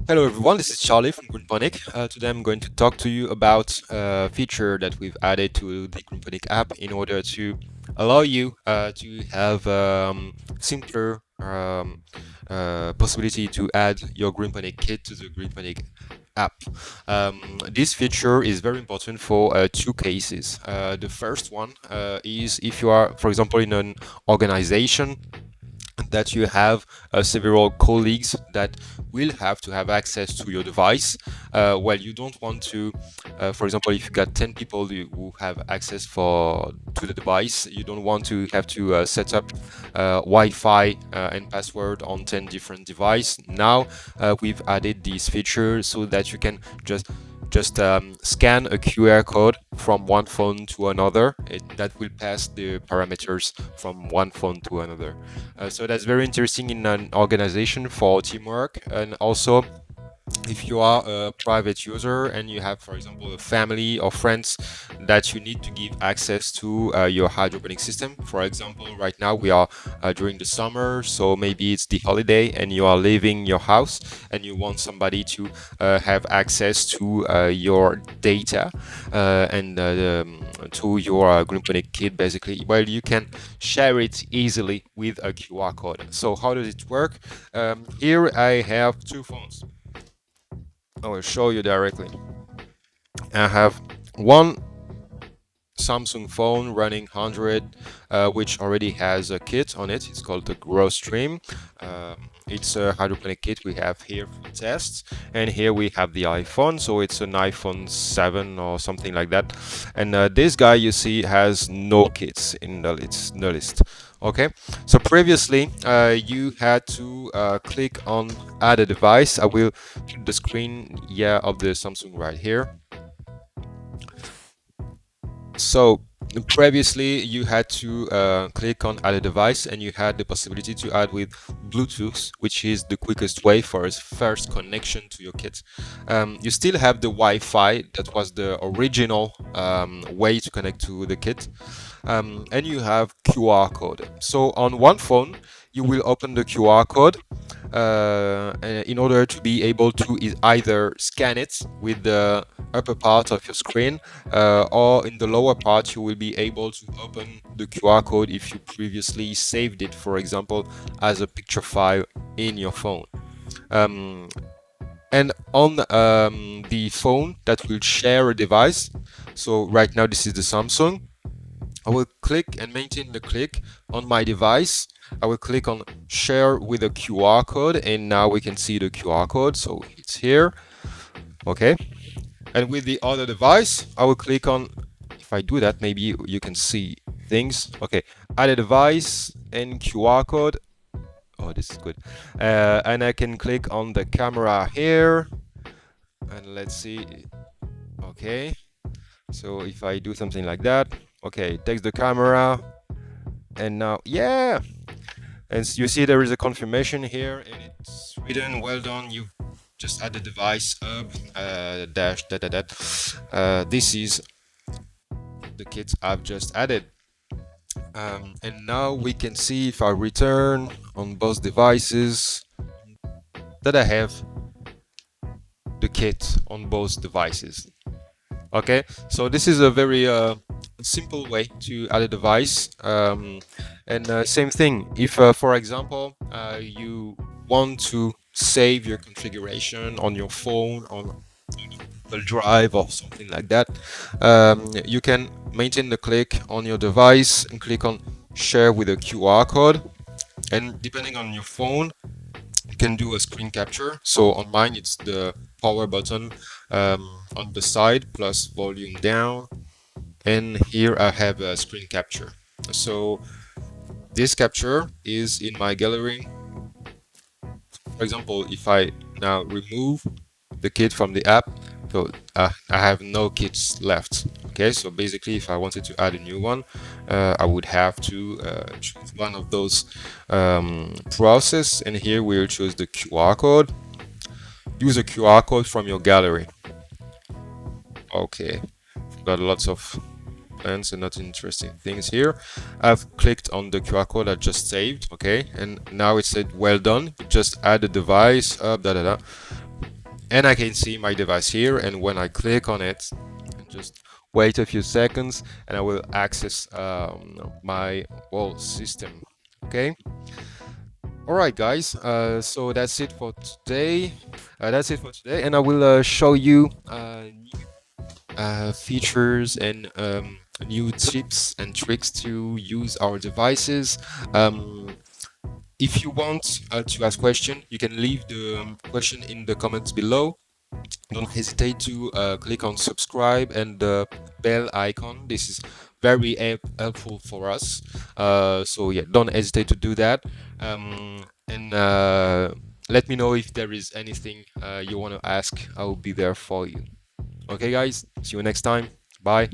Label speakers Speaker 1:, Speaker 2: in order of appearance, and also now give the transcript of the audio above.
Speaker 1: Hello everyone, this is Charlie from GreenPonik. Today I'm going to talk to you about a feature that we've added to the GreenPonik app in order to allow you to have simpler possibility to add your GreenPonik kit to the GreenPonik app. This feature is very important for two cases. The first one is if you are, for example, in an organization that you have several colleagues that will have to have access to your device. Well, you don't want to, for example, if you got 10 people who have access to the device, you don't want to have to set up Wi-Fi and password on 10 different devices. Now we've added this feature so that you can just scan a QR code from one phone to another. That will pass the parameters from one phone to another. So that's very interesting in an organization for teamwork, and also if you are a private user and you have, for example, a family or friends that you need to give access to your hydroponic system. For example, right now we are during the summer, so maybe it's the holiday and you are leaving your house and you want somebody to have access to your data and to your GreenPonik kit, basically. Well, you can share it easily with a QR code. So how does it work? Here I have two phones. I will show you directly. I have one Samsung phone running 100, which already has a kit on it. It's called the Grow Stream. It's a hydroponic kit we have here for tests, and here we have the iPhone, so it's an iPhone 7 or something like that. And this guy you see has no kits in the list. Okay, so previously you had to click on add a device. I will put the screen of the Samsung right here. So previously you had to click on add a device, and you had the possibility to add with Bluetooth, which is the quickest way for a first connection to your kit. You still have the Wi-Fi, that was the original way to connect to the kit, and you have QR code. So on one phone you will open the QR code in order to be able to either scan it with the upper part of your screen, or in the lower part you will be able to open the QR code if you previously saved it, for example, as a picture file in your phone. And on the phone that will share a device, so right now this is the Samsung, I will click and maintain the click on my device. I will click on share with a QR code, and now we can see the QR code, so it's here. Okay, and with the other device I will click on, if I do that, maybe you can see things. Okay, add a device and QR code. Oh, this is good. And I can click on the camera here, and let's see. Okay, so if I do something like that, okay, it takes the camera, and now and you see there is a confirmation here, and it's written, well done, you just add the device up dash this is the kit I've just added. And now we can see, if I return on both devices, that I have the kit on both devices. Okay, so this is a very simple way to add a device. And same thing, if for example you want to save your configuration on your phone, on Google Drive or something like that, you can maintain the click on your device and click on share with a QR code, and depending on your phone you can do a screen capture. So on mine it's the power button on the side plus volume down, and here I have a screen capture. So this capture is in my gallery. For example, if I now remove the kit from the app, so I have no kits left. Okay, so basically if I wanted to add a new one, I would have to choose one of those process, and here we'll choose the QR code. Use a QR code from your gallery. Okay, got lots of plans and not interesting things here. I've clicked on the QR code I just saved. Okay, and now it said well done, just add a device up and I can see my device here. And when I click on it, and just wait a few seconds, and I will access my whole system. Okay. All right, guys. So that's it for today. And I will show you new features and new tips and tricks to use our devices. Um, if you want to ask question, you can leave the question in the comments below. Don't hesitate to click on subscribe and the bell icon. This is very helpful for us. So yeah, don't hesitate to do that. And let me know if there is anything you want to ask. I will be there for you. Okay, guys. See you next time. Bye.